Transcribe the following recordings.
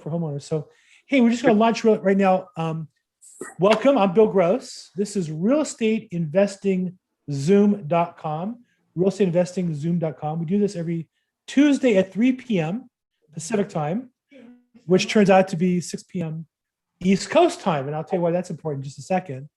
for homeowners. So, hey, we're just going to launch right now. Welcome. I'm Bill Gross. This is realestateinvestingzoom.com. Realestateinvestingzoom.com. We do this every Tuesday at 3 p.m. Pacific time, which turns out to be 6 p.m. East Coast time. And I'll tell you why that's important in just a second.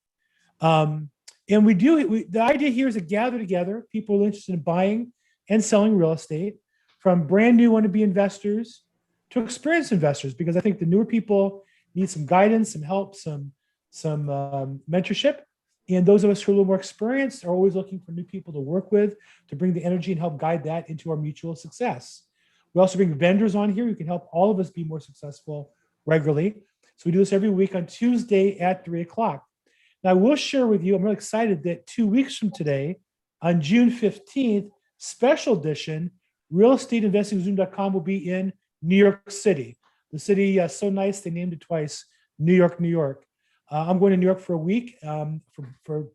And the idea here is to gather together people interested in buying and selling real estate, from brand new wannabe investors to experienced investors, because I think the newer people need some guidance, some help, some mentorship. And those of us who are a little more experienced are always looking for new people to work with, to bring the energy and help guide that into our mutual success. We also bring vendors on here who can help all of us be more successful regularly. So we do this every week on Tuesday at 3 o'clock. Now, I will share with you, I'm really excited that 2 weeks from today, on June 15th, special edition, realestateinvestingzoom.com will be in New York City. The city, so nice, they named it twice, New York, New York. I'm going to New York for a week for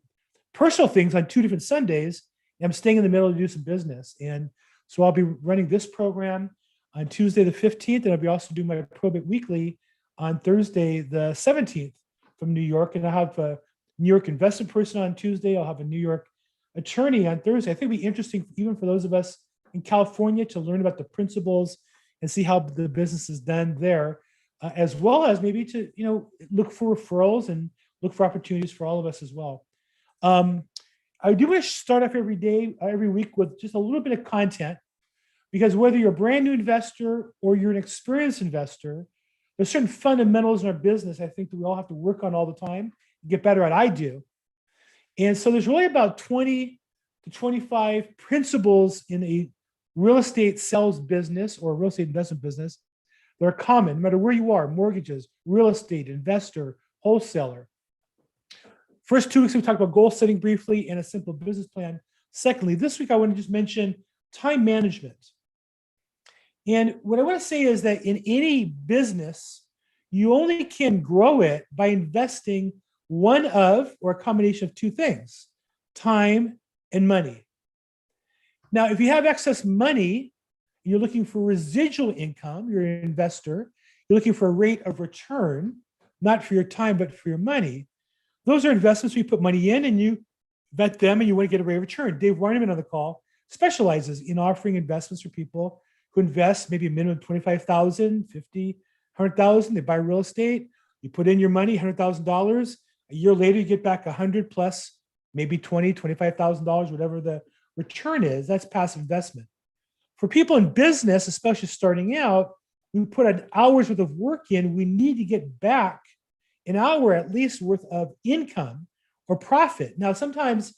personal things on 2 different Sundays. And I'm staying in the middle to do some business. And so I'll be running this program on Tuesday, the 15th, and I'll be also doing my Probate Weekly on Thursday, the 17th from New York. And I'll have a New York investment person on Tuesday. I'll have a New York attorney on Thursday. I think it'd be interesting even for those of us in California to learn about the principles and see how the business is done there, as well as maybe to look for referrals and look for opportunities for all of us as well. I do want to start off every week with just a little bit of content, because whether you're a brand new investor or you're an experienced investor, there's certain fundamentals in our business I think that we all have to work on all the time, get better at. I do. And so there's really about 20 to 25 principles in a real estate sales business or real estate investment business that are common, no matter where you are: mortgages, real estate, investor, wholesaler. First 2 weeks, we talked about goal setting briefly and a simple business plan. Secondly, this week, I want to just mention time management. And what I want to say is that in any business, you only can grow it by investing one of, or a combination of 2 things: time and money. Now, if you have excess money, you're looking for residual income, you're an investor, you're looking for a rate of return, not for your time, but for your money. Those are investments where you put money in and you vet them and you want to get a rate of return. Dave Weinerman on the call specializes in offering investments for people who invest maybe a minimum of $25,000, $50,000, $100,000. They buy real estate, you put in your money, $100,000. A year later, you get back 100 plus maybe $20,000, $25,000, whatever the return is. That's passive investment. For people in business, especially starting out, we put an hour's worth of work in. We need to get back an hour at least worth of income or profit. Now, sometimes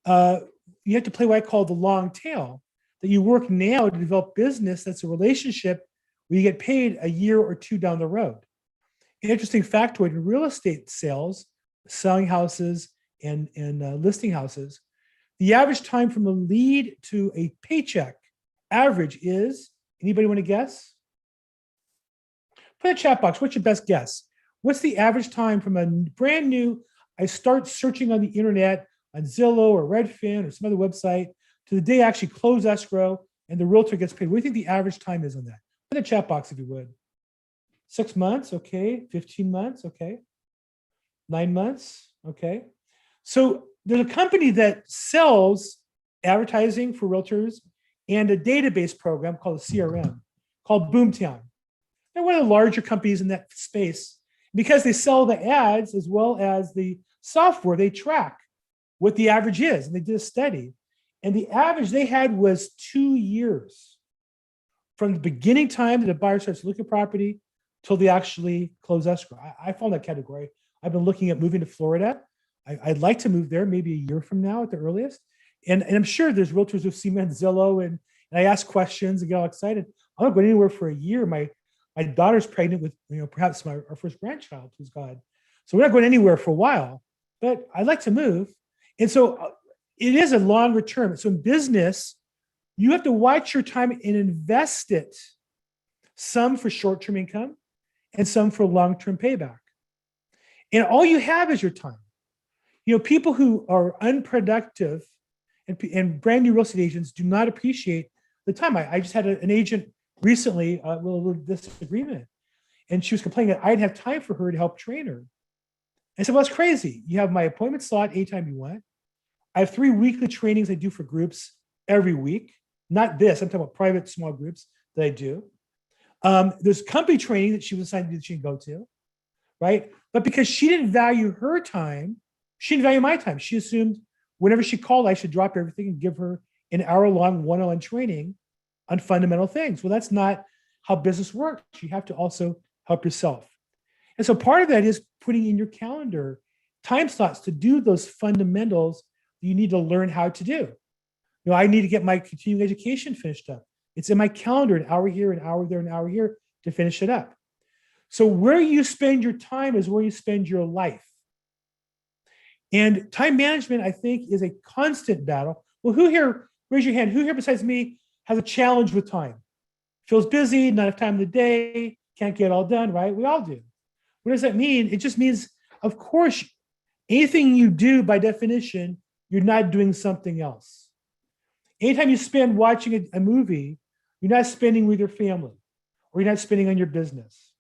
you have to play what I call the long tail, that you work now to develop business that's a relationship where you get paid a year or 2 down the road. An interesting factoid in real estate sales, selling houses and listing houses, the average time from a lead to a paycheck average is, anybody want to guess? Put in the chat box, what's your best guess? What's the average time from a brand new, I start searching on the internet, on Zillow or Redfin or some other website, to the day I actually close escrow and the realtor gets paid? What do you think the average time is on that? Put in the chat box if you would. 6 months, okay. 15 months, okay. 9 months, okay. So there's a company that sells advertising for realtors and a database program called a CRM called Boomtown. They're one of the larger companies in that space. Because they sell the ads as well as the software, they track what the average is. And they did a study. And the average they had was 2 years from the beginning time that a buyer starts to look at property till they actually close escrow. I fall in that category. I've been looking at moving to Florida. I'd like to move there maybe a year from now at the earliest. And I'm sure there's realtors who've seen me on Zillow, and I ask questions and get all excited. I'm not going anywhere for a year. My daughter's pregnant with, perhaps our first grandchild, who's God. So we're not going anywhere for a while, but I'd like to move. And so it is a longer term. So in business, you have to watch your time and invest it, some for short-term income and some for long-term payback. And all you have is your time. People who are unproductive and brand new real estate agents do not appreciate the time. I just had an agent recently with a little disagreement. And she was complaining that I didn't have time for her to help train her. I said, well, that's crazy. You have my appointment slot anytime you want. I have 3 weekly trainings I do for groups every week. Not this, I'm talking about private small groups that I do. There's company training that she was assigned to do that she can go to, right? But because she didn't value her time, she didn't value my time. She assumed whenever she called, I should drop everything and give her an hour-long one-on-one training on fundamental things. Well, that's not how business works. You have to also help yourself. And so part of that is putting in your calendar time slots to do those fundamentals that you need to learn how to do. I need to get my continuing education finished up. It's in my calendar, an hour here, an hour there, an hour here to finish it up. So where you spend your time is where you spend your life. And time management, I think, is a constant battle. Well, who here, raise your hand, who here besides me has a challenge with time? Feels busy, not enough time in the day, can't get it all done, right? We all do. What does that mean? It just means, of course, anything you do by definition, you're not doing something else. Anytime you spend watching a movie, you're not spending with your family, or you're not spending on your business,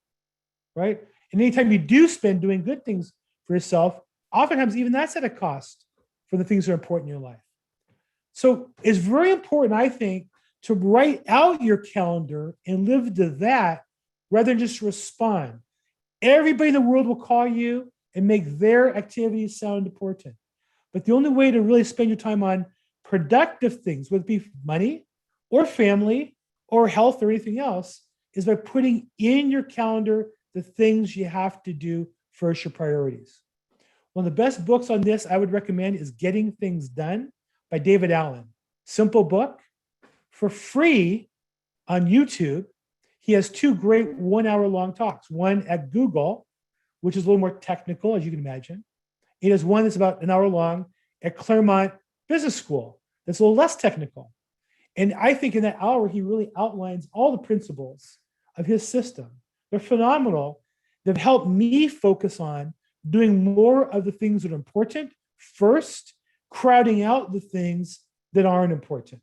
right? And anytime you do spend doing good things for yourself, oftentimes even that's at a cost for the things that are important in your life. So it's very important, I think, to write out your calendar and live to that rather than just respond. Everybody in the world will call you and make their activities sound important. But the only way to really spend your time on productive things, whether it be money or family or health or anything else, is by putting in your calendar the things you have to do first, your priorities. One of the best books on this I would recommend is Getting Things Done by David Allen. Simple book for free on YouTube. He has 2 great 1-hour-long talks, one at Google, which is a little more technical, as you can imagine. He has one that's about an hour long at Claremont Business School that's a little less technical. And I think in that hour, he really outlines all the principles of his system. They're phenomenal. They've helped me focus on doing more of the things that are important first, crowding out the things that aren't important,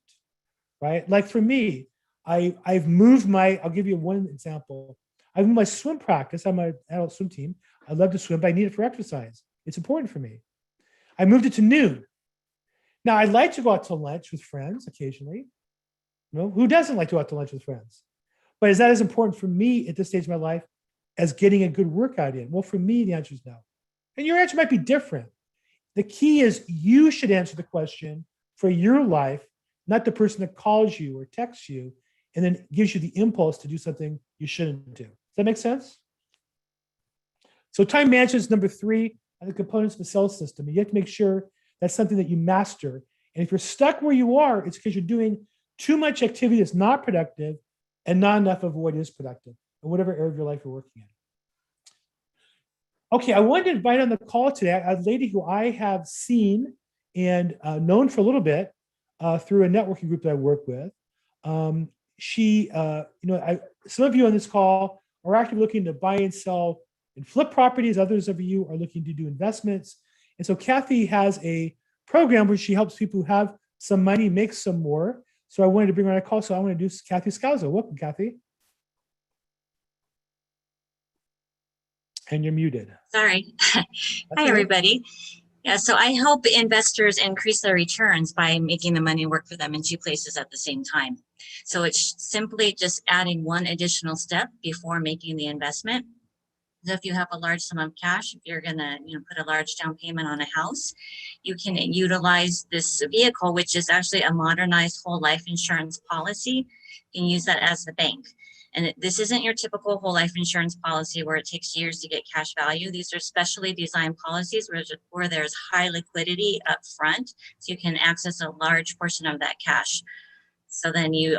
right? Like for me, I've moved I'll give you one example. I've moved my swim practice. I'm an adult swim team. I love to swim, but I need it for exercise. It's important for me. I moved it to noon. Now, I'd like to go out to lunch with friends occasionally. Who doesn't like to go out to lunch with friends? But is that as important for me at this stage of my life as getting a good workout in? Well, for me, the answer is no. And your answer might be different. The key is you should answer the question for your life, not the person that calls you or texts you and then gives you the impulse to do something you shouldn't do. Does that make sense? So time management is number 3 of the components of the sales system. And you have to make sure that's something that you master. And if you're stuck where you are, it's because you're doing too much activity that's not productive and not enough of what is productive in whatever area of your life you're working in. Okay, I wanted to invite on the call today a lady who I have seen and known for a little bit through a networking group that I work with. Some of you on this call are actively looking to buy and sell and flip properties. Others of you are looking to do investments. And so Kathy has a program where she helps people who have some money make some more. So I wanted to bring her on a call. So I want to introduce Kathy Scalzo. Welcome, Kathy. And you're muted. Sorry. Hi, everybody. Yeah, so I help investors increase their returns by making the money work for them in 2 places at the same time. So it's simply just adding one additional step before making the investment. So if you have a large sum of cash, if you're going to put a large down payment on a house, you can utilize this vehicle, which is actually a modernized whole life insurance policy. You can use that as the bank. And this isn't your typical whole life insurance policy where it takes years to get cash value. These are specially designed policies where there's high liquidity up front, so you can access a large portion of that cash. So then you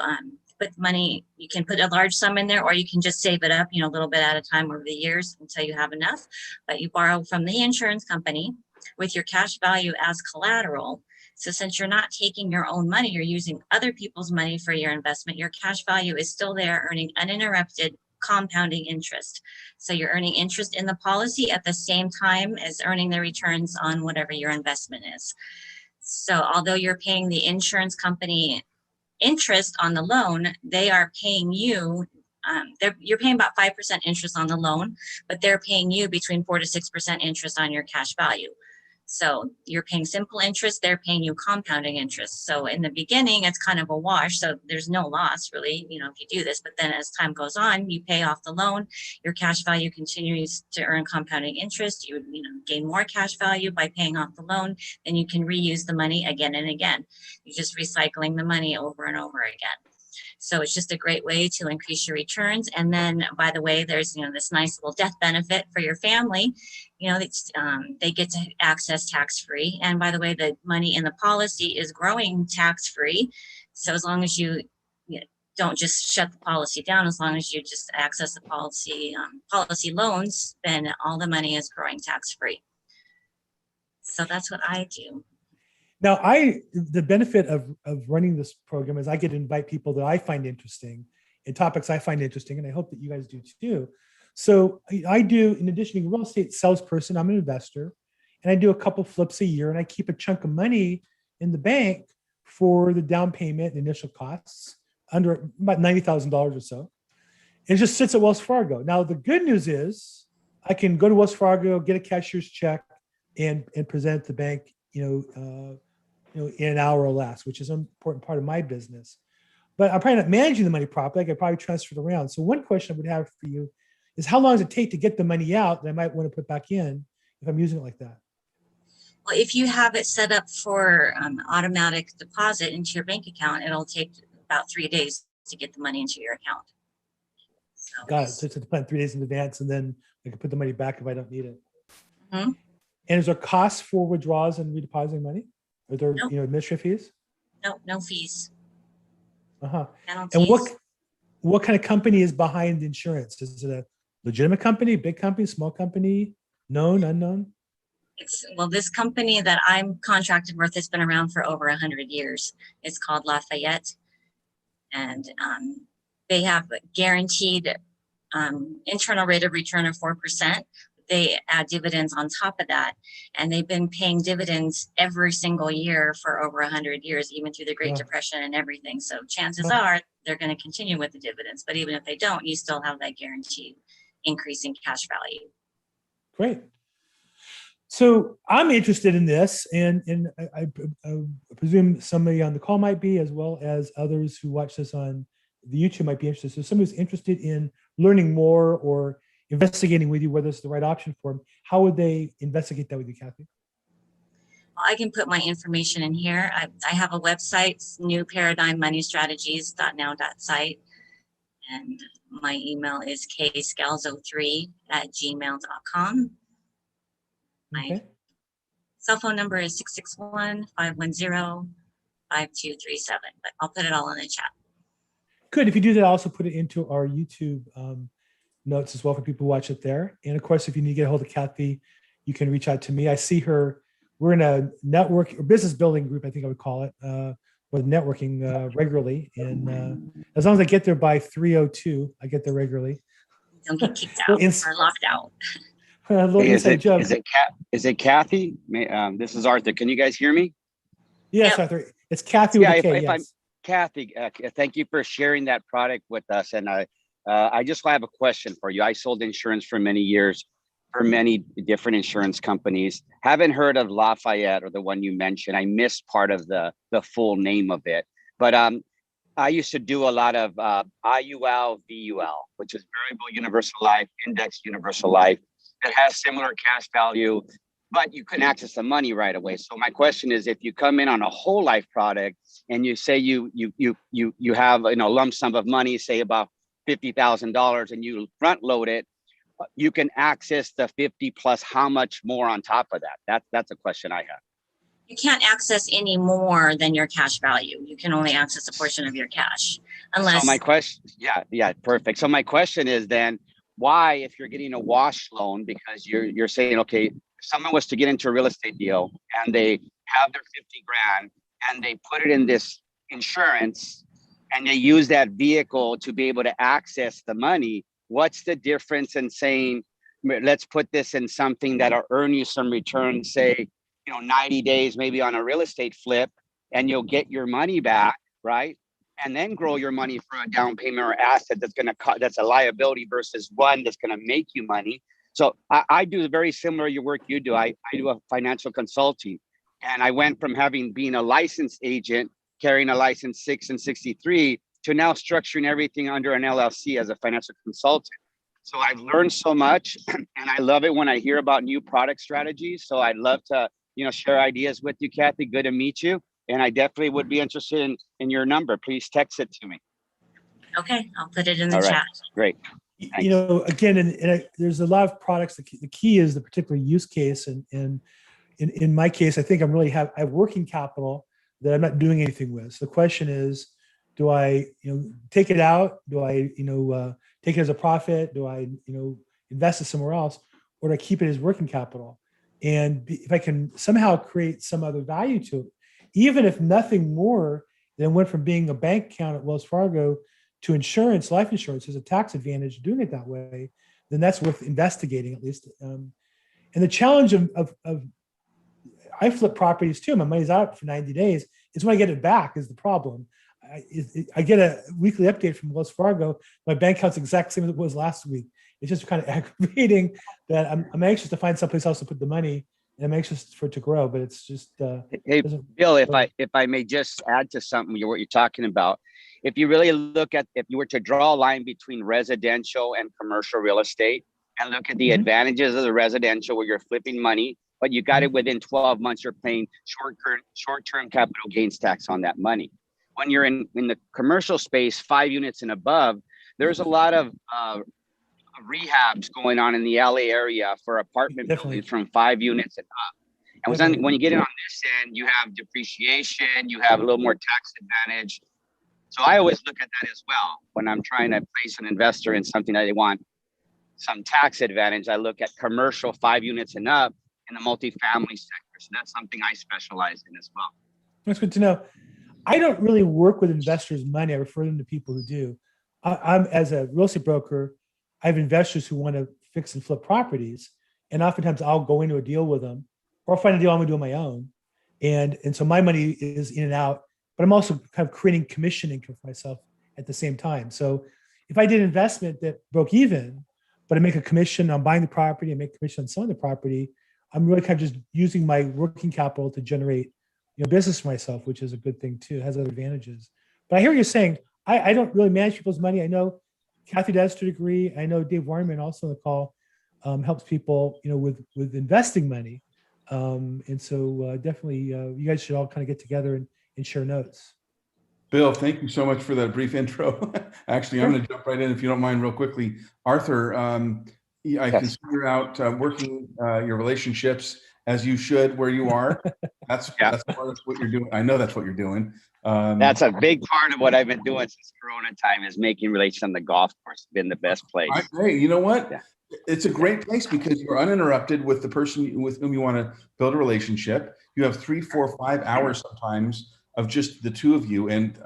put money, you can put a large sum in there, or you can just save it up, a little bit at a time over the years until you have enough. But you borrow from the insurance company with your cash value as collateral. So since you're not taking your own money, you're using other people's money for your investment, your cash value is still there, earning uninterrupted compounding interest. So you're earning interest in the policy at the same time as earning the returns on whatever your investment is. So although you're paying the insurance company interest on the loan, they are paying you you're paying about 5% interest on the loan, but they're paying you between 4 to 6% interest on your cash value. So you're paying simple interest, they're paying you compounding interest. So in the beginning, it's kind of a wash. So there's no loss really, if you do this, but then as time goes on, you pay off the loan, your cash value continues to earn compounding interest. You gain more cash value by paying off the loan, then you can reuse the money again and again. You're just recycling the money over and over again. So it's just a great way to increase your returns. And then, by the way, there's this nice little death benefit for your family. They get to access tax-free. And by the way, the money in the policy is growing tax-free. So as long as you don't just shut the policy down, as long as you just access the policy loans, then all the money is growing tax-free. So that's what I do. Now, the benefit of running this program is I get to invite people that I find interesting and topics I find interesting, and I hope that you guys do too. So I do, in addition to being a real estate salesperson, I'm an investor, and I do a couple flips a year, and I keep a chunk of money in the bank for the down payment and initial costs, under about $90,000 or so. It just sits at Wells Fargo. Now, the good news is I can go to Wells Fargo, get a cashier's check, and present it to the bank, in an hour or less, which is an important part of my business. But I'm probably not managing the money properly. I could probably transfer it around. So one question I would have for you is, how long does it take to get the money out that I might want to put back in if I'm using it like that? Well, if you have it set up for automatic deposit into your bank account, it'll take about 3 days to get the money into your account. So, Got it. So it's to plan 3 days in advance, and then I can put the money back if I don't need it. Mm-hmm. And is there costs for withdrawals and redepositing money? Are there administrative fees? No fees. And what kind of company is behind the insurance? Is it a legitimate company, big company, small company, known, unknown? This company that I'm contracted with has been around for over 100 years. It's called Lafayette, and they have a guaranteed internal rate of return of 4%. They add dividends on top of that, and they've been paying dividends every single year for over 100 years, even through the Great Depression and everything. So chances are they're going to continue with the dividends, but even if they don't, you still have that guaranteed increase in cash value. Great. So I'm interested in this, and I presume somebody on the call might be, as well as others who watch this on the YouTube might be interested. So if somebody's interested in learning more or investigating with you whether it's the right option for them, how would they investigate that with you, Kathy? I can put my information in here. I have a website, newparadigmmoneystrategies.now.site, and my email is kscalzo3@gmail.com. My cell phone number is 661-510-5237, but I'll put it all in the chat. Good. If you do that, I'll also put it into our YouTube notes as well for people who watch it there. And of course, if you need to get a hold of Kathy, you can reach out to me. I see her. We're in a network or business building group, I think I would call it, with networking regularly. And as long as I get there by 3:02, I get there regularly. Don't get kicked out or locked out. Hey, is it Kathy? This is Arthur. Can you guys hear me? Yes, yep. Arthur. It's Kathy with a K. Yes. Kathy, thank you for sharing that product with us. And I just have a question for you. I sold insurance for many years for many different insurance companies. Haven't heard of Lafayette or the one you mentioned. I missed part of the full name of it. But I used to do a lot of IUL, VUL, which is variable universal life, indexed universal life. It has similar cash value, but you can access the money right away. So my question is, if you come in on a whole life product and you say you have a lump sum of money, say about $50,000, and you front load it, you can access the 50 plus how much more on top of that? That's a question I have. You can't access any more than your cash value. You can only access a portion of your cash, unless. So my question, yeah, perfect. So my question is then, why, if you're getting a wash loan, because you're saying, okay, if someone was to get into a real estate deal and they have their 50 grand and they put it in this insurance and they use that vehicle to be able to access the money, what's the difference in saying, let's put this in something that'll earn you some return, say, 90 days, maybe on a real estate flip, and you'll get your money back, right? and then grow your money for a down payment or asset that's a liability versus one that's going to make you money. So I do very similar to your work you do. I do a financial consulting, and I went from being a licensed agent, carrying a license 6 and 63, to now structuring everything under an LLC as a financial consultant. So I've learned so much, and I love it when I hear about new product strategies. So I'd love to, share ideas with you, Kathy. Good to meet you. And I definitely would be interested in your number. Please text it to me. Okay, I'll put it in the All right. chat. Great. You know, again, there's a lot of products. The key is the particular use case. And in my case, I think I have working capital that I'm not doing anything with. So the question is, do I, take it out? Do I, take it as a profit? Do I, invest it somewhere else? Or do I keep it as working capital? And if I can somehow create some other value to it, even if nothing more than went from being a bank account at Wells Fargo to insurance, life insurance, there's a tax advantage doing it that way, then that's worth investigating at least. And the challenge of I flip properties too. My money's out for 90 days. It's when I get it back is the problem. I get a weekly update from Wells Fargo. My bank account's exact same as it was last week. It's just kind of aggravating that I'm anxious to find someplace else to put the money, and I'm anxious for it to grow. But it's just. Hey, Bill, if I may just add to something what you're talking about, if you really look at, if you were to draw a line between residential and commercial real estate, and look at the advantages of the residential where you're flipping money, but you got it within 12 months, you're paying short-term capital gains tax on that money. When you're in the commercial space, 5 units and above, there's a lot of rehabs going on in the LA area for apartment buildings from 5 units and up. And when you get in on this end, you have depreciation, you have a little more tax advantage. So I always look at that as well. When I'm trying to place an investor in something that they want some tax advantage, I look at commercial 5 units and up in the multifamily sector. So that's something I specialize in as well. That's good to know. I don't really work with investors' money. I refer them to people who do. I'm as a real estate broker, I have investors who want to fix and flip properties. And oftentimes I'll go into a deal with them or I'll find a deal I'm going to do on my own. And so my money is in and out, but I'm also kind of creating commission income for myself at the same time. So if I did investment that broke even, but I make a commission on buying the property and make a commission on selling the property, I'm really kind of just using my working capital to generate business for myself, which is a good thing too. It has other advantages. But I hear what you're saying. I don't really manage people's money. I know Kathy does to a degree. I know Dave Warman also on the call helps people, with investing money. And so definitely you guys should all kind of get together and share notes. Bill, thank you so much for that brief intro. Actually, I'm going to jump right in if you don't mind real quickly. Arthur, I can see you're out working your relationships as you should where you are. That's part of what you're doing. I know that's what you're doing. That's a big part of what I've been doing since Corona time is making relations on the golf course. It's been the best place. Hey, you know what? Yeah. It's a great place because you're uninterrupted with the person with whom you want to build a relationship. You have 3, 4, 5 hours sometimes of just the two of you. And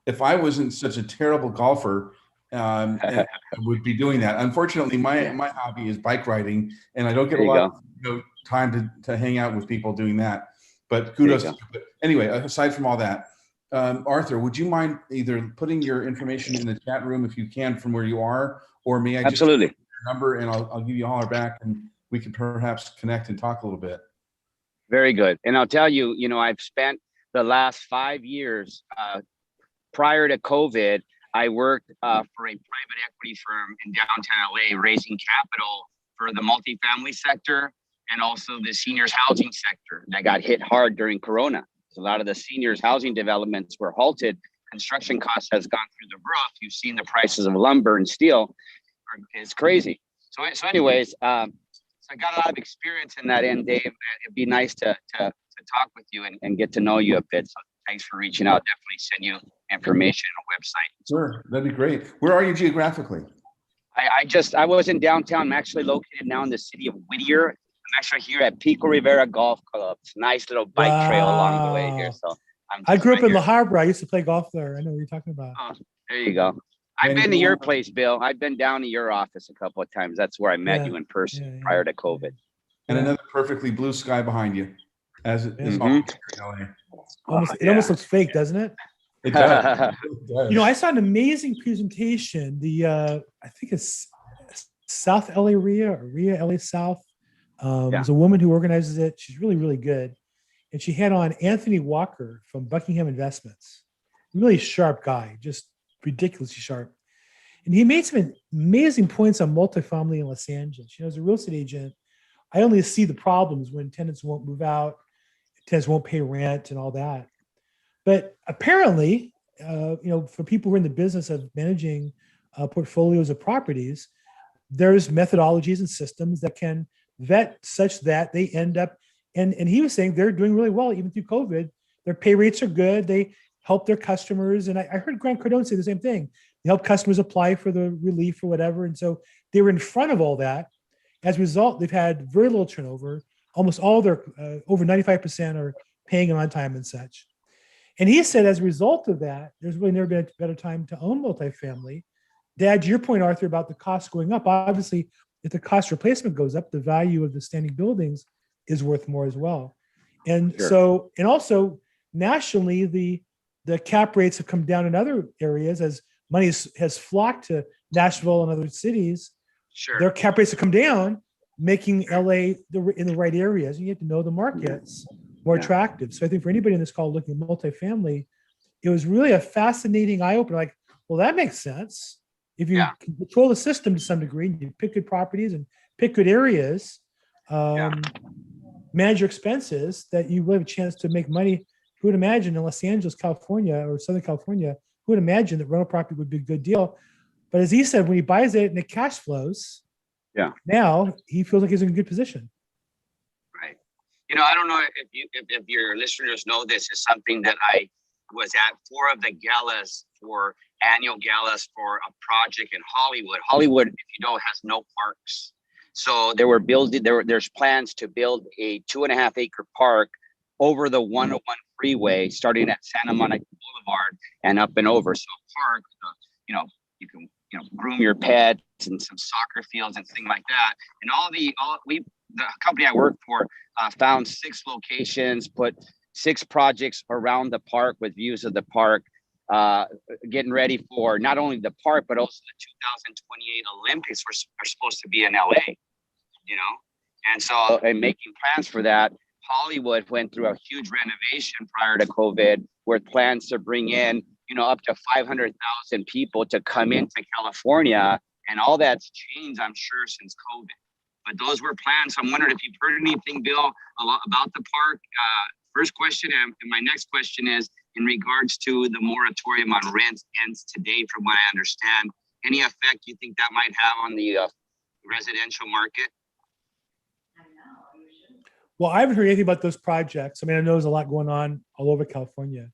if I wasn't such a terrible golfer, I would be doing that. Unfortunately, my hobby is bike riding, and I don't get a lot of time to hang out with people doing that. But kudos to you. But anyway, aside from all that, Arthur, would you mind either putting your information in the chat room if you can from where you are, or may I just get your number and I'll give you a holler back and we can perhaps connect and talk a little bit. Very good. And I'll tell you, I've spent the last 5 years prior to COVID, I worked for a private equity firm in downtown LA, raising capital for the multifamily sector and also the seniors housing sector that got hit hard during Corona. So a lot of the seniors housing developments were halted. Construction costs has gone through the roof. You've seen the prices of lumber and steel. It's crazy. So anyways, so I got a lot of experience in that end, Dave. It'd be nice to talk with you and get to know you a bit. So thanks for reaching out. Definitely send you information on a website. Sure, that'd be great. Where are you geographically? I was in downtown. I'm actually located now in the city of Whittier. I'm actually here at Pico Rivera Golf Club. It's a nice little bike trail along the way here. So I grew up in La Habra. I used to play golf there. I know what you're talking about. Oh, there you go. I've been to your place, Bill. I've been down to your office a couple of times. That's where I met you in person prior to COVID. And another perfectly blue sky behind you, as it is. It almost looks fake, doesn't it? It does. It does. You know, I saw an amazing presentation. I think it's South LA RIA or RIA LA South. There's a woman who organizes it. She's really, really good. And she had on Anthony Walker from Buckingham Investments. Really sharp guy, just ridiculously sharp. And he made some amazing points on multifamily in Los Angeles. You know, as a real estate agent, I only see the problems when tenants won't move out, tenants won't pay rent and all that. But apparently, you know, for people who are in the business of managing portfolios of properties, there's methodologies and systems that can vet such that they end up, and he was saying they're doing really well even through COVID. Their pay rates are good. They help their customers. And I heard Grant Cardone say the same thing. They help customers apply for the relief or whatever. And so they were in front of all that. As a result, they've had very little turnover. Almost all their, over 95% are paying on time and such. And he said, as a result of that, there's really never been a better time to own multifamily. Dad, to your point, Arthur, about the cost going up, obviously, if the cost replacement goes up, the value of the standing buildings is worth more as well. And so, and also nationally, the cap rates have come down in other areas as money has flocked to Nashville and other cities. Their cap rates have come down, making LA in the right areas. You have to know the markets more attractive. So I think for anybody in this call looking at multifamily, it was really a fascinating eye opener. Like, well, that makes sense. If you can control the system to some degree, and you pick good properties and pick good areas, manage your expenses, that you will have a chance to make money. Who would imagine in Los Angeles, California, or Southern California, who would imagine that rental property would be a good deal? But as he said, when he buys it and it cash flows, now he feels like he's in a good position. Right. You know, I don't know if your listeners know this is something that I was at 4 of the galas for annual galas for a project in Hollywood. Hollywood, if you know, has no parks. So there's plans to build a 2.5 acre park over the 101 freeway, starting at Santa Monica Boulevard and up and over. So park, you know, you can, you know, groom your pets and some soccer fields and things like that. And the company I work for found 6 locations, put 6 projects around the park with views of the park, getting ready for not only the park, but also the 2028 Olympics are supposed to be in LA, you know? And so, and making plans for that, Hollywood went through a huge renovation prior to COVID with plans to bring in, you know, up to 500,000 people to come into California. And all that's changed, I'm sure, since COVID. But those were plans. So I'm wondering if you've heard anything, Bill, about the park. First question, and my next question is in regards to the moratorium on rents ends today, from what I understand. Any effect you think that might have on the residential market? Well, I haven't heard anything about those projects. I mean, I know there's a lot going on all over California.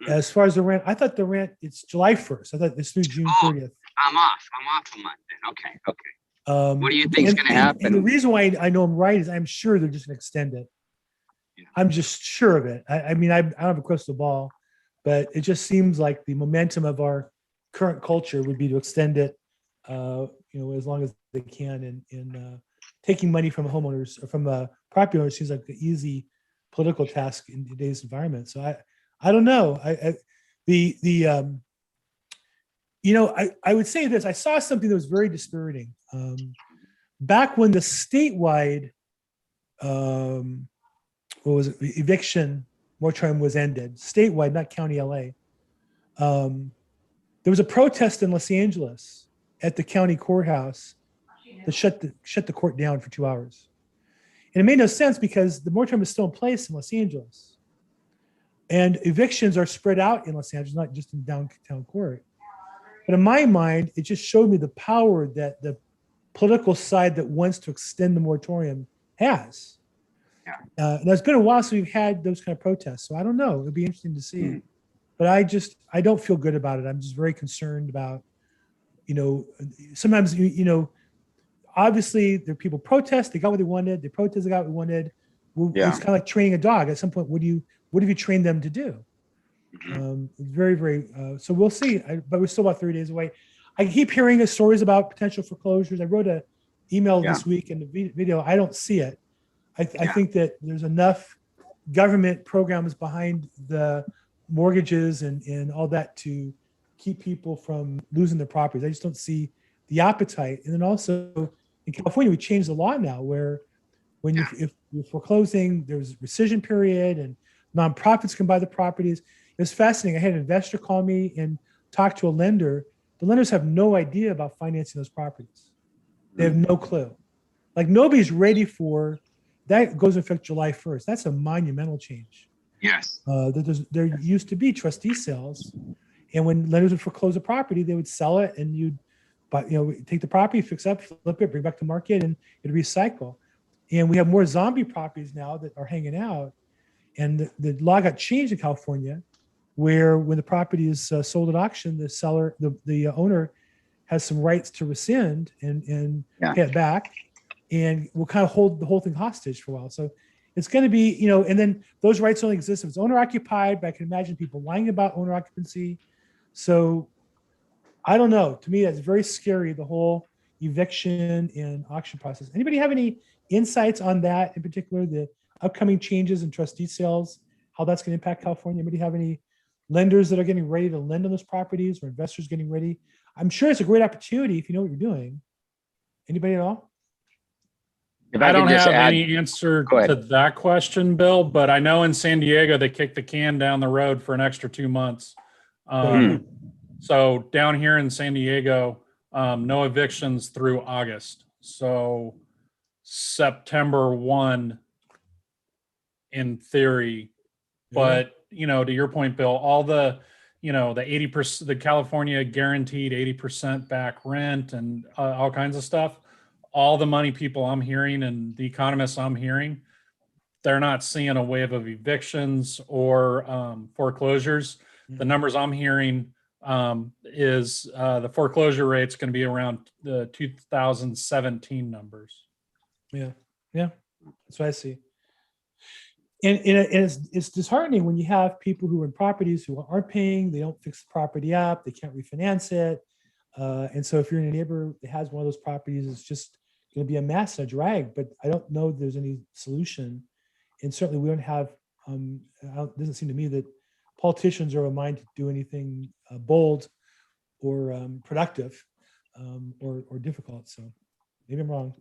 As far as the rent, I thought the rent, it's July 1st. I thought it's through June 30th. I'm off a month then. Okay. What do you think is going to happen? And the reason why I know I'm right is I'm sure they're just going to extend it. I'm just sure of it. I mean, I don't have a crystal ball, but it just seems like the momentum of our current culture would be to extend it, you know, as long as they can. And taking money from homeowners or from property owners seems like the easy political task in today's environment. So I don't know. You know, I would say this. I saw something that was very dispiriting. Back when the statewide eviction moratorium was ended, statewide, not county LA, there was a protest in Los Angeles at the county courthouse that shut the court down for 2 hours. And it made no sense because the moratorium is still in place in Los Angeles. And evictions are spread out in Los Angeles, not just in downtown court. But in my mind, it just showed me the power that political side that wants to extend the moratorium has. And it's been a while since we've had those kind of protests. So I don't know. It'll be interesting to see. But I don't feel good about it. I'm just very concerned about, you know, sometimes, you know, obviously there are people protest, they got what they wanted. They protest, they got what they wanted. It's kind of like training a dog. At some point, what have you trained them to do? Very, very, so we'll see. But we're still about 3 days away. I keep hearing stories about potential foreclosures. I wrote an email this week in the video. I don't see it. I think that there's enough government programs behind the mortgages and all that to keep people from losing their properties. I just don't see the appetite. And then also in California, we changed the law now where when you, if you're foreclosing, there's a rescission period and nonprofits can buy the properties. It was fascinating. I had an investor call me and talk to a lender. The lenders have no idea about financing those properties. They have no clue. Like nobody's ready for that. Goes into effect July 1st. That's a monumental change. Yes. There used to be trustee sales, and when lenders would foreclose a property, they would sell it, and you'd, but take the property, fix up, flip it, bring it back to market, and it'd recycle. And we have more zombie properties now that are hanging out. And the law got changed in California, where when the property is sold at auction, the seller, the owner, has some rights to rescind and pay it back, and we'll kind of hold the whole thing hostage for a while. So it's going to be, and then those rights only exist if it's owner occupied, but I can imagine people lying about owner occupancy. So I don't know. To me, that's very scary, the whole eviction and auction process. Anybody have any insights on that, in particular, the upcoming changes in trustee sales, how that's going to impact California? Anybody have any lenders that are getting ready to lend on those properties, or investors getting ready? I'm sure it's a great opportunity if you know what you're doing. Anybody at all? I don't have any answer to that question, Bill, but I know in San Diego, they kicked the can down the road for an extra 2 months. So down here in San Diego, no evictions through August. So September 1, in theory, but to your point, Bill, all the, the 80%, the California guaranteed 80% back rent and all kinds of stuff. All the money people I'm hearing and the economists I'm hearing, they're not seeing a wave of evictions or foreclosures. The numbers I'm hearing is the foreclosure rate's going to be around the 2017 numbers. Yeah, that's what I see. And it's disheartening when you have people who are in properties who aren't paying, they don't fix the property up, they can't refinance it. And so if you're in a neighborhood that has one of those properties, it's just going to be a mess, a drag, but I don't know if there's any solution. And certainly we don't have, it doesn't seem to me that politicians are of a mind to do anything bold or productive or difficult. So maybe I'm wrong.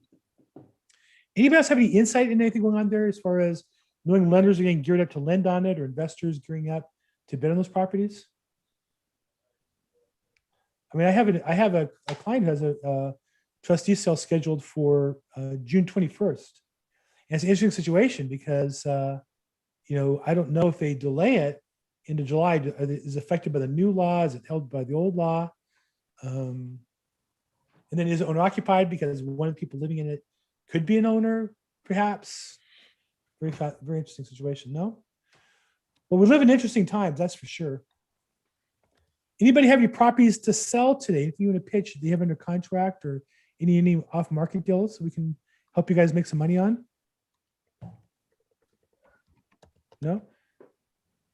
Anybody else have any insight in anything going on there as far as knowing lenders are getting geared up to lend on it or investors gearing up to bid on those properties? I mean, I have a client who has a trustee sale scheduled for June 21st. And it's an interesting situation because, I don't know if they delay it into July, is it affected by the new law? Is it held by the old law? And then is it owner occupied because one of the people living in it could be an owner, perhaps? Very interesting situation, no? Well, we live in interesting times, that's for sure. Anybody have any properties to sell today? If you want to pitch, do you have under contract or any off-market deals we can help you guys make some money on? No?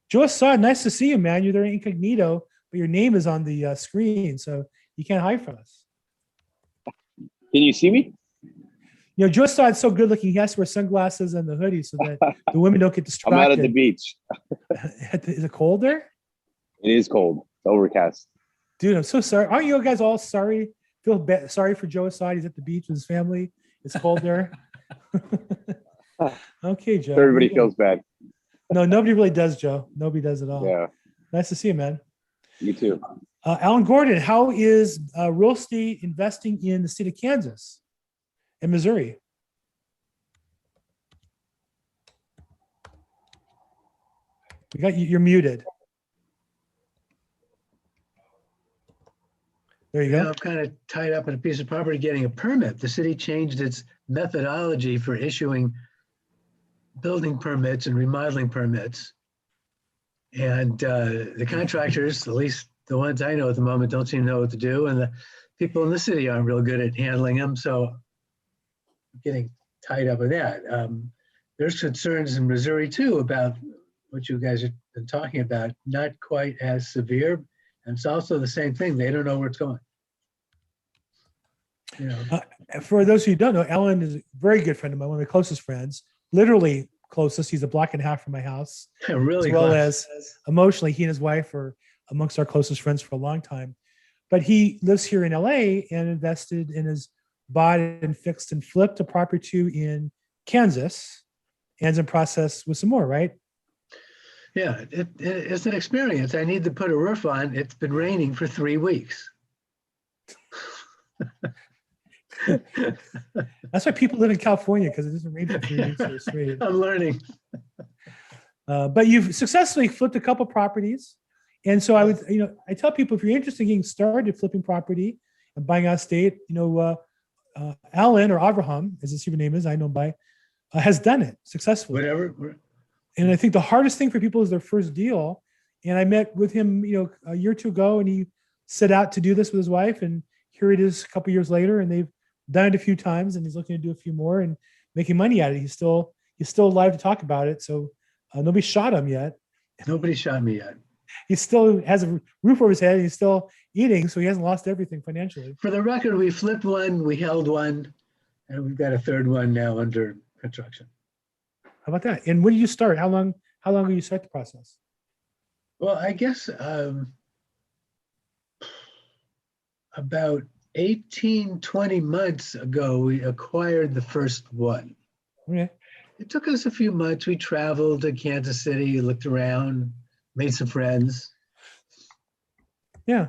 Joe Assad, nice to see you, man. You're there incognito, but your name is on the screen, so you can't hide from us. Can you see me? Joe Assad's so good looking, he has to wear sunglasses and the hoodie so that the women don't get distracted. I'm out at the beach. Is it cold there? It is cold. It's overcast. Dude, I'm so sorry. Aren't you guys all sorry? Feel sorry for Joe Assad. He's at the beach with his family. It's cold there. Okay, Joe. Everybody feels bad. No, nobody really does, Joe. Nobody does at all. Yeah. Nice to see you, man. You too. Alan Gordon, how is real estate investing in the state of Kansas and Missouri? We got you. You're muted. There you go. I'm kind of tied up in a piece of property getting a permit. The city changed its methodology for issuing building permits and remodeling permits. And the contractors, at least the ones I know at the moment, don't seem to know what to do. And the people in the city aren't real good at handling them. So I'm getting tied up with that. There's concerns in Missouri too about what you guys have been talking about, not quite as severe. And it's also the same thing. They don't know where it's going. For those who don't know, Ellen is a very good friend of mine, one of my closest friends, literally closest. He's a block and a half from my house, Really as well close. as emotionally, he and his wife are amongst our closest friends for a long time. But he lives here in LA and invested and has bought and fixed and flipped a property or two in Kansas, and is in process with some more, right? Yeah, it's an experience. I need to put a roof on. It's been raining for 3 weeks. That's why people live in California, because it doesn't rain for 3 weeks or straight. I'm learning. But you've successfully flipped a couple properties. And so I would, I tell people, if you're interested in getting started flipping property and buying out of state, Alan, or Abraham, as his Hebrew name is, I know by, has done it successfully. Whatever. And I think the hardest thing for people is their first deal. And I met with him, a year or two ago, and he set out to do this with his wife. And here it is a couple years later, and they've done it a few times, and he's looking to do a few more and making money at it. He's still alive to talk about it. So nobody shot him yet. Nobody shot me yet. He still has a roof over his head. And he's still eating, so he hasn't lost everything financially. For the record, we flipped one, we held one, and we've got a third one now under construction. How about that? And when did you start? How long will you start the process? Well, I guess about 18, 20 months ago, we acquired the first one. Okay. It took us a few months. We traveled to Kansas City, looked around, made some friends. Yeah.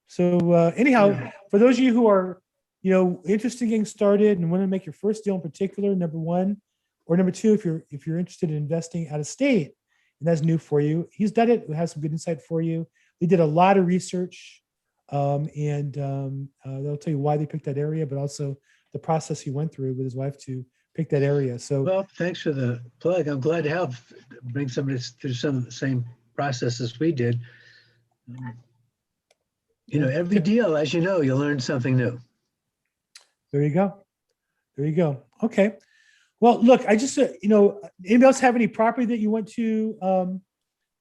So anyhow, Yeah. for those of you who are, interested in getting started and want to make your first deal in particular, number one, or number two, if you're interested in investing out of state, and that's new for you, he's done it. Has some good insight for you. They did a lot of research, and they'll tell you why they picked that area, but also the process he went through with his wife to pick that area. So, Well, thanks for the plug. I'm glad to help bring somebody through some of the same processes we did. Every deal, as you know, you learn something new. there you go. Okay. Well, look, I just, anybody else have any property that you want to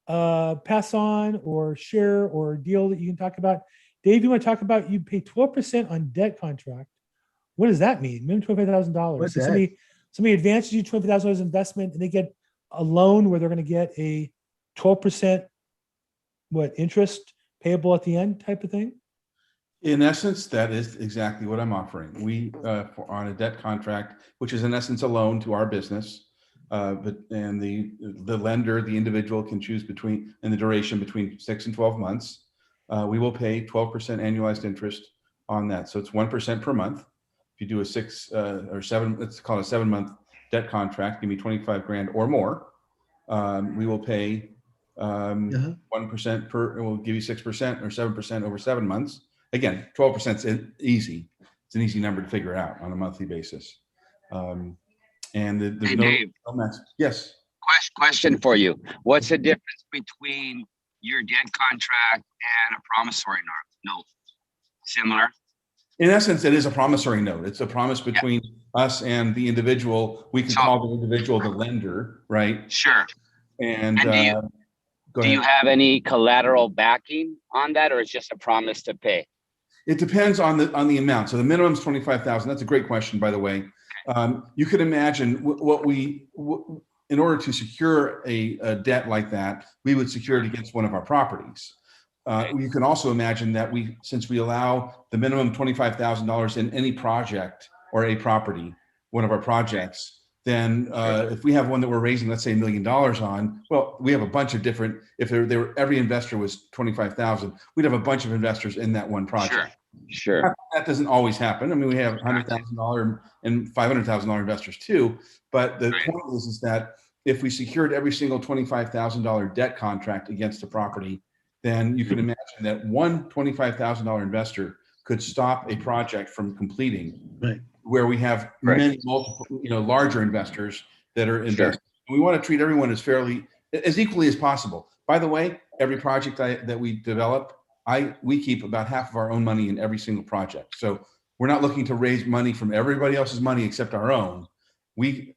pass on or share or deal that you can talk about? Dave, you want to talk about, you pay 12% on debt contract. What does that mean? Minimum $25,000. What's So that? somebody advances you $25,000 investment, and they get a loan where they're going to get a 12% interest payable at the end type of thing? In essence, that is exactly what I'm offering. We on a debt contract, which is in essence a loan to our business, and the lender, the individual, can choose between, in the duration between 6 and 12 months. We will pay 12% annualized interest on that, so it's 1% per month. If you do a 6 or 7, let's call it a 7-month debt contract, give me 25 grand or more, we will pay 1% per. We'll give you 6% or 7% over 7 months. Again, 12% is easy. It's an easy number to figure out on a monthly basis. And there's Hey, no, Dave. yes. Question for you. What's the difference between your debt contract and a promissory note? Similar? In essence, it is a promissory note. It's a promise between us and the individual. We can call the individual the lender, right? Sure. And Do you have any collateral backing on that, or it's just a promise to pay? It depends on the amount. So the minimum is 25,000. That's a great question, by the way. You could imagine in order to secure a debt like that, we would secure it against one of our properties. You can also imagine that since we allow the minimum $25,000 in any project or a property, one of our projects, then if we have one that we're raising, let's say $1 million on, well, we have a bunch of different, if every investor was 25,000, we'd have a bunch of investors in that one project. Sure. That doesn't always happen. I mean, we have $100,000 and $500,000 investors too. But the point is that if we secured every single $25,000 debt contract against a property, then you can imagine that one $25,000 investor could stop a project from completing. Right. Where we have many multiple, larger investors that are investing. We want to treat everyone as equally as possible. By the way, every project that we develop, we keep about half of our own money in every single project. So we're not looking to raise money from everybody else's money except our own. We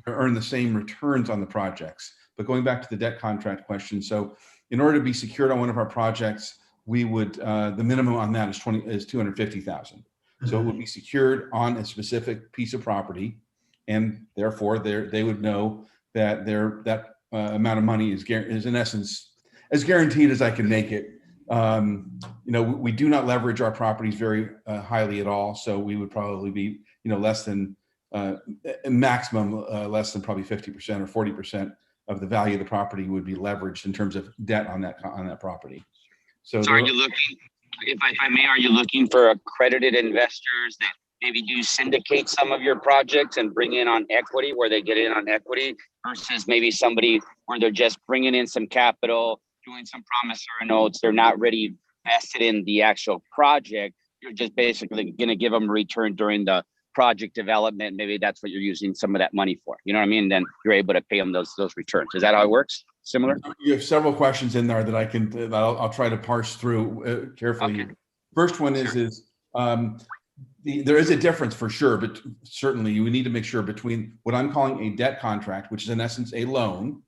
earn the same returns on the projects. But going back to the debt contract question, so in order to be secured on one of our projects, we would the minimum on that is $250,000. So it would be secured on a specific piece of property, and therefore they would know that that amount of money is in essence as guaranteed as I can make it. We do not leverage our properties very highly at all, so we would probably be less than maximum less than probably 50% or 40% of the value of the property would be leveraged in terms of debt on that property. So are you looking, if I may, are you looking for accredited investors that maybe do syndicate some of your projects and bring in on equity, where they get in on equity, versus maybe somebody where they're just bringing in some capital, doing some promissory notes, they're not really vested in the actual project, you're just basically going to give them a return during the project development, maybe that's what you're using some of that money for, you know what I mean? Then you're able to pay them those returns. Is that how it works? Similar? You have several questions in there that I'll try to parse through carefully. Okay. First one is there is a difference for sure, but certainly you need to make sure between what I'm calling a debt contract, which is in essence a loan,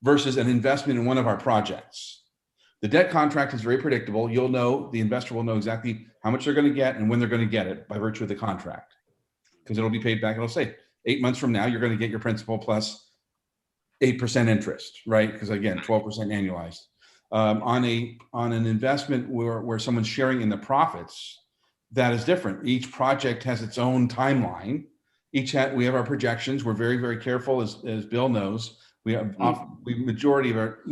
versus an investment in one of our projects. The debt contract is very predictable. You'll know, the investor will know exactly how much they're going to get and when they're going to get it by virtue of the contract, because it'll be paid back. It'll say 8 months from now, you're going to get your principal plus 8% interest, right? Because again, 12% annualized. On an investment where someone's sharing in the profits, that is different. Each project has its own timeline. We have our projections. We're very, very careful, as Bill knows. We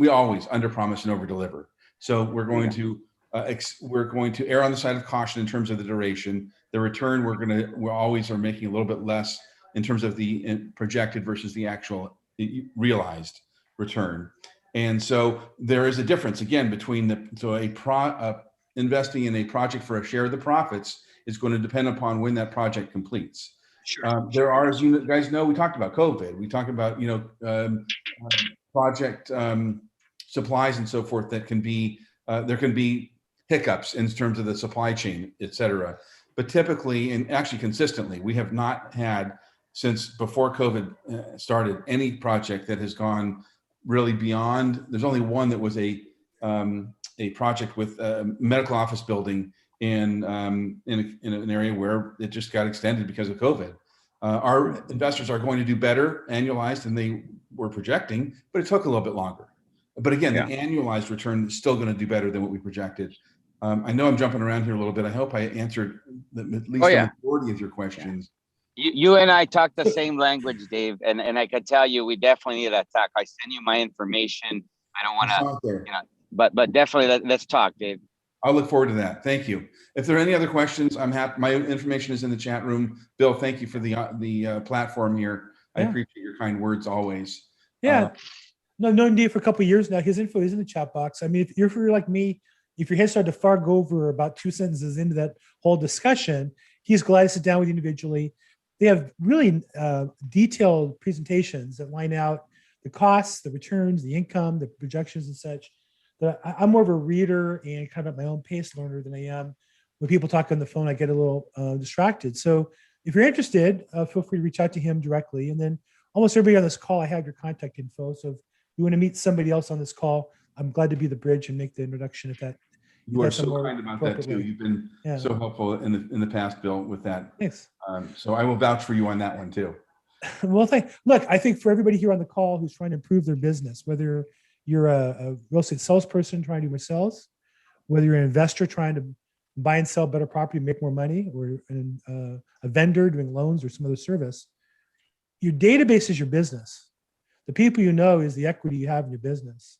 always under promise and over deliver. So we're going to err on the side of caution in terms of the duration. The return, we always are making a little bit less in terms of the projected versus the actual realized return. And so there is a difference again between investing in a project for a share of the profits is going to depend upon when that project completes. Sure. There are, as you guys know, we talked about COVID. We talked about project supplies and so forth that can be there can be hiccups in terms of the supply chain, et cetera. But typically, and actually consistently, we have not had, since before COVID started, any project that has gone really beyond. There's only one that was a project with a medical office building in an area where it just got extended because of COVID. Our investors are going to do better annualized than they were projecting, but it took a little bit longer. But again, the annualized return is still going to do better than what we projected. I know I'm jumping around here a little bit. I hope I answered at least the majority of your questions. You and I talk the same language, Dave, and I can tell you we definitely need to talk. I send you my information. I don't want to, but definitely let's talk, Dave. I'll look forward to that. Thank you. If there are any other questions, I'm happy. My information is in the chat room. Bill, thank you for the platform here. I appreciate your kind words always. Yeah. No, known Dave for a couple of years now. His info is in the chat box. I mean, if you're like me, if your head started to far go over about 2 sentences into that whole discussion, he's glad to sit down with you individually. They have really detailed presentations that line out the costs, the returns, the income, the projections and such. I'm more of a reader and kind of at my own pace learner than I am. When people talk on the phone, I get a little distracted. So if you're interested, feel free to reach out to him directly. And then almost everybody on this call, I have your contact info. So if you want to meet somebody else on this call, I'm glad to be the bridge and make the introduction if that. You are so kind about that too. You've been so helpful in the past, Bill, with that. Thanks. So I will vouch for you on that one too. Well, look, I think for everybody here on the call who's trying to improve their business, whether you're a real estate salesperson trying to do more sales, whether you're an investor trying to buy and sell better property, make more money, or a vendor doing loans or some other service, your database is your business. The people you know is the equity you have in your business.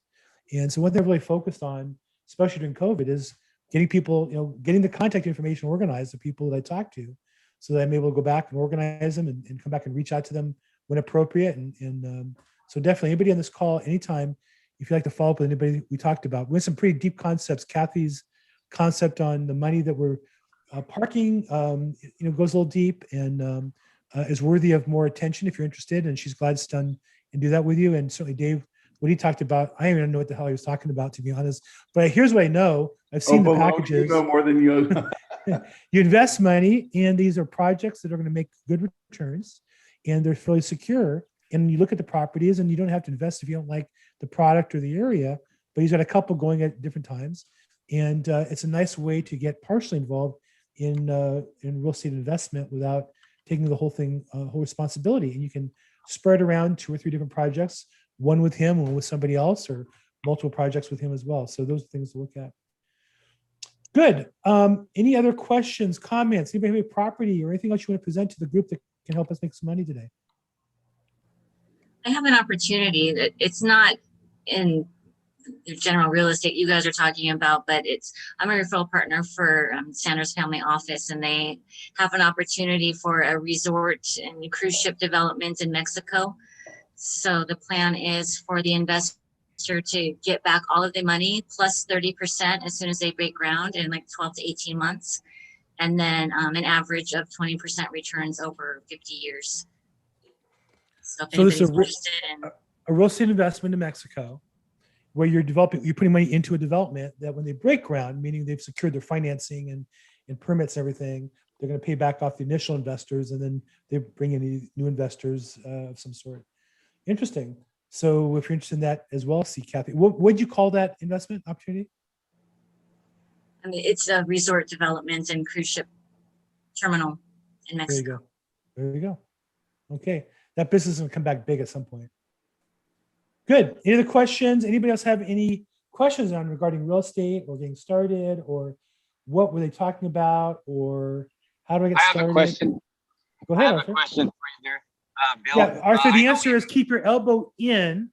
And so what they're really focused on, especially during COVID, is getting people, getting the contact information organized, the people that I talk to, so that I'm able to go back and organize them and come back and reach out to them when appropriate. And so definitely anybody on this call, anytime, if you'd like to follow up with anybody we talked about, we have some pretty deep concepts. Kathy's concept on the money that we're parking, goes a little deep and is worthy of more attention if you're interested. And she's glad to stand and do that with you. And certainly Dave, what he talked about, I don't even know what the hell he was talking about, to be honest. But here's what I know. I've seen the packages. You know more than you. You invest money, and these are projects that are going to make good returns, and they're fairly secure. And you look at the properties, and you don't have to invest if you don't like the product or the area. But he's got a couple going at different times, and it's a nice way to get partially involved in real estate investment without taking the whole thing, whole responsibility. And you can spread around 2 or 3 different projects, one with him, one with somebody else, or multiple projects with him as well. So those are things to look at. Good. Any other questions, comments? Anybody have a property or anything else you want to present to the group that can help us make some money today? I have an opportunity that it's not in the general real estate you guys are talking about, but I'm a referral partner for Sanders Family Office, and they have an opportunity for a resort and cruise ship development in Mexico. So the plan is for the investor to get back all of the money plus 30% as soon as they break ground in like 12 to 18 months. And then an average of 20% returns over 50 years. So if So this is anybody's interested in a real estate investment in Mexico, where you're putting money into a development that when they break ground, meaning they've secured their financing and permits and everything, they're going to pay back off the initial investors, and then they bring in new investors of some sort. Interesting. So if you're interested in that as well, see Kathy, what would you call that investment opportunity? I mean, it's a resort development and cruise ship terminal in There you Mexico. go. There you go. Okay. That business is going to come back big at some point. Good. Any other questions? Anybody else have any questions on regarding real estate or getting started, or what were they talking about, or how do I get started? I have a question. Go I ahead, have Arthur. a question for you there, Bill. Yeah, Arthur, I the know answer is keep your elbow in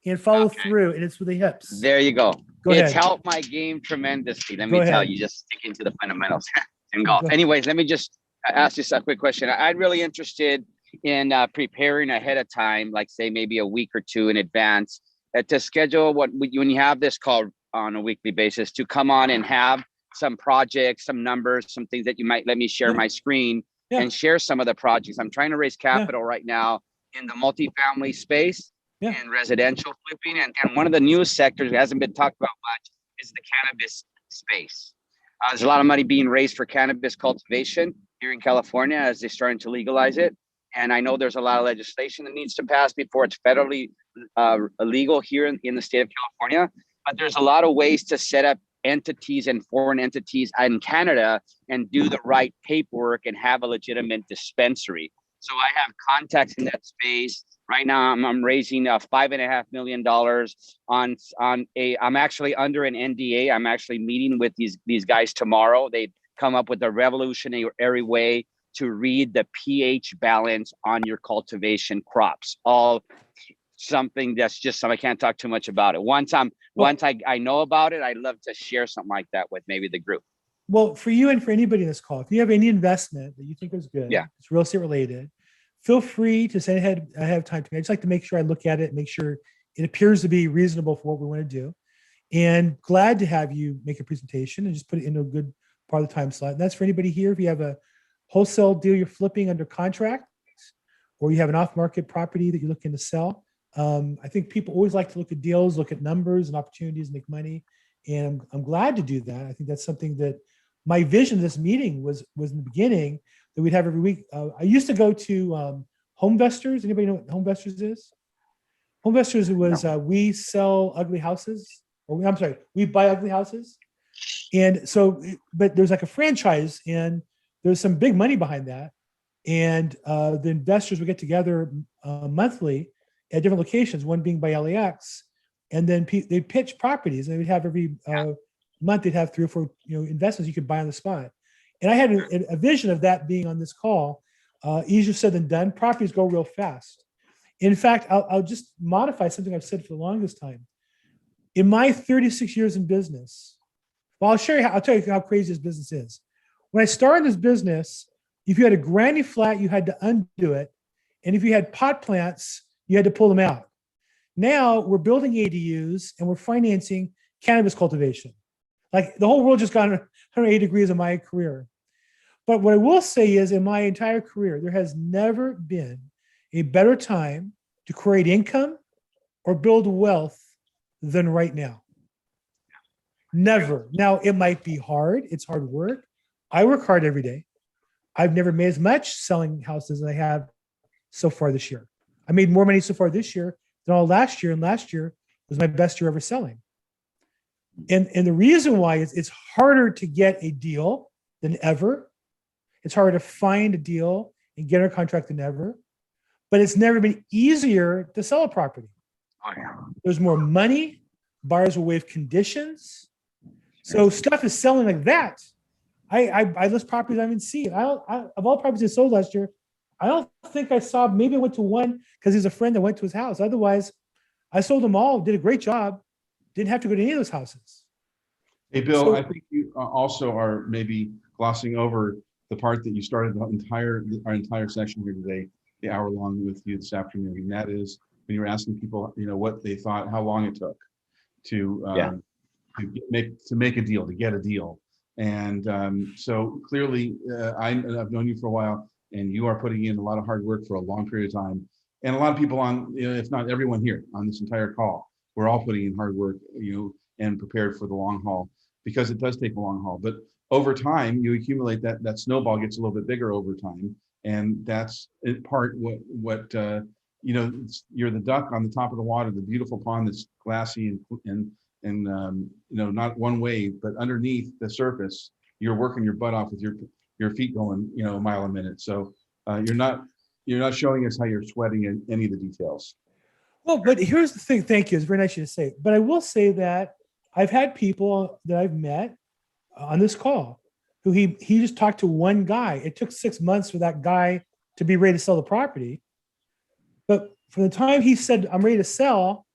and follow Okay. through, and it's with the hips. There you go. Go It's ahead. helped my game tremendously. Let Go me tell ahead. you, just sticking to the fundamentals in golf. Go ahead. Anyways, let me just ask you a quick question. I'm really interested in preparing ahead of time, like say maybe a week or two in advance, to schedule when you have this call on a weekly basis, to come on and have some projects, some numbers, some things that you might let me share my screen and share some of the projects. I'm trying to raise capital right now in the multifamily space and residential flipping. And one of the newest sectors that hasn't been talked about much is the cannabis space. There's a lot of money being raised for cannabis cultivation here in California as they're starting to legalize it. And I know there's a lot of legislation that needs to pass before it's federally illegal here in the state of California. But there's a lot of ways to set up entities and foreign entities in Canada and do the right paperwork and have a legitimate dispensary. So I have contacts in that space. Right now, I'm raising $5.5 million I'm actually under an NDA. I'm actually meeting with these guys tomorrow. They come up with a revolutionary way to read the pH balance on your cultivation crops. All something that's just I can't talk too much about it. Once I know about it, I'd love to share something like that with maybe the group. Well, for you and for anybody in this call, if you have any investment that you think is good, it's real estate related, feel free to send ahead of time to me. I just like to make sure I look at it, make sure it appears to be reasonable for what we want to do. And glad to have you make a presentation and just put it into a good part of the time slot. And that's for anybody here. If you have a wholesale deal you're flipping under contract, or you have an off-market property that you're looking to sell, I think people always like to look at deals, look at numbers and opportunities, make money. And I'm glad to do that. I think that's something that my vision of this meeting was in the beginning that we'd have every week. I used to go to Homevestors. Anybody know what Homevestors is? Homevestors was we sell ugly houses, or I'm sorry, we buy ugly houses. And so, but there's like a franchise, and there's some big money behind that. And the investors would get together monthly at different locations, one being by LAX, and then they'd pitch properties, and they would have every month they'd have 3 or 4 investments you could buy on the spot. And I had a vision of that being on this call. Easier said than done. Properties go real fast. In fact, I'll just modify something I've said for the longest time. In my 36 years in business, well, I'll tell you how crazy this business is. When I started this business, if you had a granny flat, you had to undo it. And if you had pot plants, you had to pull them out. Now we're building ADUs and we're financing cannabis cultivation. Like the whole world just got 180 degrees in my career. But what I will say is, in my entire career, there has never been a better time to create income or build wealth than right now. Never. Now, it might be hard. It's hard work. I work hard every day. I've never made as much selling houses as I have so far this year. I made more money so far this year than all last year, and last year was my best year ever selling. And the reason why is it's harder to get a deal than ever. It's harder to find a deal and get a contract than ever. but it's never been easier to sell a property. Oh, yeah. There's more money. Buyers will waive conditions. So stuff is selling like that. I list properties I haven't seen. Of all properties I sold last year, I don't think I saw, maybe I went to one because he's a friend that went to his house. Otherwise, I sold them all, did a great job, didn't have to go to any of those houses. Hey, Bill, So- I think you also are maybe glossing over the part that you started our entire session here today, the hour long with you this afternoon. And that is when you were asking people, what they thought, how long it took to make a deal, to get a deal. And so clearly, I've known you for a while, and you are putting in a lot of hard work for a long period of time. And a lot of people on, if not everyone here on this entire call, we're all putting in hard work, and prepared for the long haul, because it does take a long haul. But over time, you accumulate that snowball gets a little bit bigger over time. And that's in part what you're the duck on the top of the water, the beautiful pond that's glassy and not one way, but underneath the surface, you're working your butt off with your feet going, a mile a minute. So you're not showing us how you're sweating in any of the details. Well, but here's the thing. Thank you. It's very nice of you to say. But I will say that I've had people that I've met on this call who he just talked to one guy. It took 6 months for that guy to be ready to sell the property. But from the time he said, I'm ready to sell,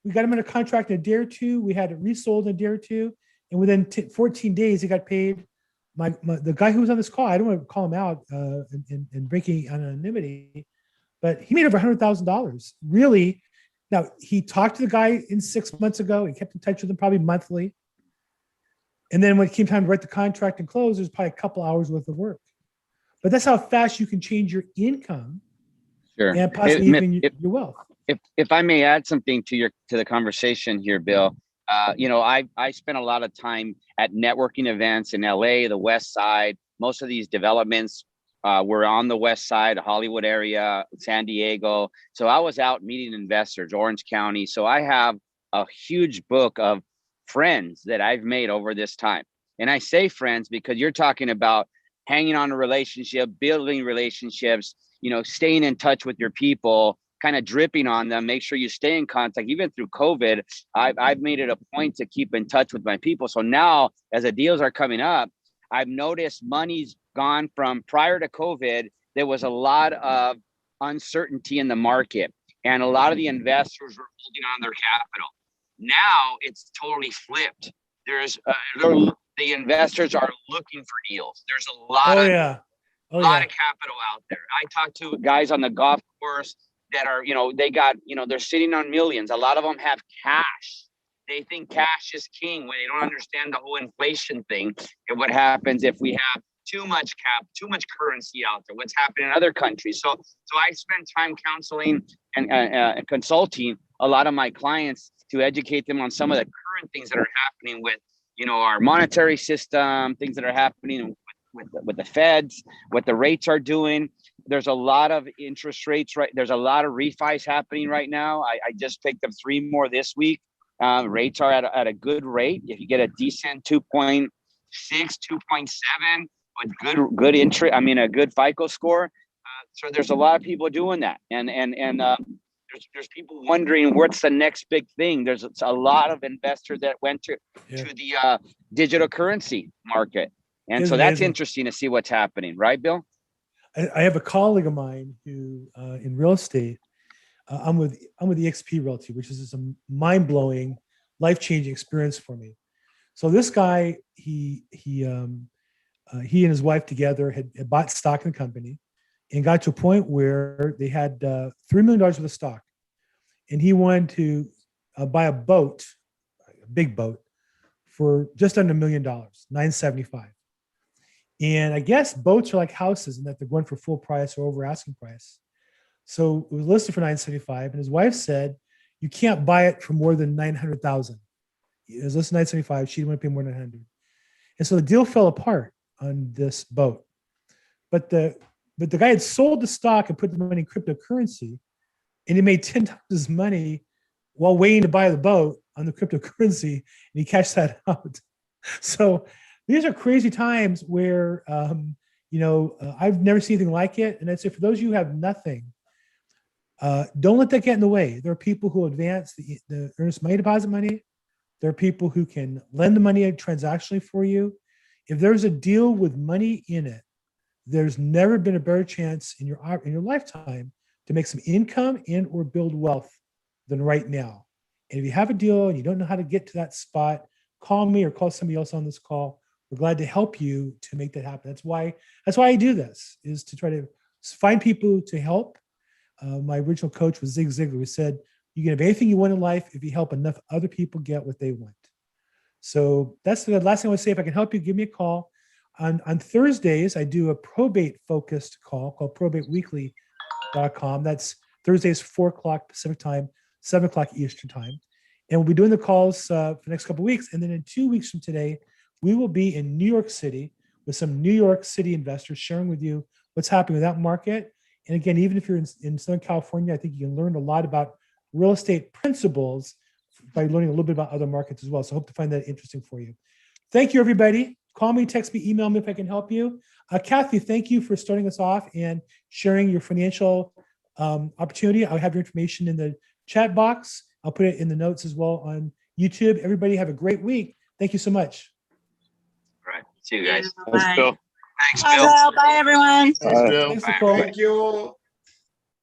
we got him under contract in a day or two. We had it resold in a day or two. And within 14 days, he got paid. The guy who was on this call, I don't want to call him out in breaking anonymity, but he made over $100,000. Really. Now, he talked to the guy in 6 months ago. He kept in touch with him probably monthly. And then when it came time to write the contract and close, there's probably a couple hours worth of work. But that's how fast you can change your income. Sure. And possibly even your wealth. If I may add something to the conversation here, Bill, I spent a lot of time at networking events in LA, the West Side. Most of these developments were on the West Side, Hollywood area, San Diego. So I was out meeting investors, Orange County. So I have a huge book of friends that I've made over this time. And I say friends because you're talking about hanging on a relationship, building relationships, staying in touch with your people, kind of dripping on them, make sure you stay in contact. Even through COVID, I've made it a point to keep in touch with my people. So now as the deals are coming up, I've noticed money's gone from prior to COVID, there was a lot of uncertainty in the market and a lot of the investors were holding on their capital. Now it's totally flipped. The investors are looking for deals. There's a lot of capital out there. I talked to guys on the golf course that are, they're sitting on millions. A lot of them have cash. They think cash is king when they don't understand the whole inflation thing and what happens if we have too much currency out there, what's happening in other countries. So I spend time counseling and consulting a lot of my clients to educate them on some of the current things that are happening with, our monetary system, things that are happening with the feds, what the rates are doing. There's a lot of interest rates, right? There's a lot of refis happening right now. I just picked up 3 more this week. Rates are at a good rate. If you get a decent 2.6, 2.7 with good interest, a good FICO score. So there's a lot of people doing that. And there's people wondering what's the next big thing. There's a lot of investors that went to the digital currency market. And so that's interesting to see what's happening. Right, Bill? I have a colleague of mine who in real estate, I'm with EXP Realty, which is a mind-blowing, life-changing experience for me. So this guy, he and his wife together had bought stock in the company and got to a point where they had $3 million worth of stock. And he wanted to buy a boat, a big boat, for just under $1 million, $975. And I guess boats are like houses in that they're going for full price or over asking price. So it was listed for $975, and his wife said, you can't buy it for more than $900,000. It was listed $975. She didn't want to pay more than $100. And so the deal fell apart on this boat. But the guy had sold the stock and put the money in cryptocurrency, and he made 10 times his money while waiting to buy the boat on the cryptocurrency, and he cashed that out. So these are crazy times where, I've never seen anything like it. And I'd say for those of you who have nothing, Don't let that get in the way. There are people who advance the earnest money deposit money. There are people who can lend the money transactionally for you. If there's a deal with money in it, there's never been a better chance in your lifetime to make some income and or build wealth than right now. And if you have a deal and you don't know how to get to that spot, call me or call somebody else on this call. We're glad to help you to make that happen. That's why I do this, is to try to find people to help. My original coach was Zig Ziglar, who said, you can have anything you want in life if you help enough other people get what they want. So that's the last thing I want to say. If I can help you, give me a call. On Thursdays, I do a probate focused call called probateweekly.com. That's Thursdays, 4 o'clock Pacific time, 7 o'clock Eastern time. And we'll be doing the calls for the next couple of weeks. And then in 2 weeks from today, we will be in New York City with some New York City investors sharing with you what's happening with that market. And again, even if you're in Southern California, I think you can learn a lot about real estate principles by learning a little bit about other markets as well. So I hope to find that interesting for you. Thank you, everybody. Call me, text me, email me if I can help you. Kathy, thank you for starting us off and sharing your financial opportunity. I'll have your information in the chat box. I'll put it in the notes as well on YouTube. Everybody have a great week. Thank you so much. All right. See you guys. Bye. Thanks, Bill. Thanks, Bye, Bill. Bye, everyone. Bye. Bill. Thanks, Nicole. Thank you.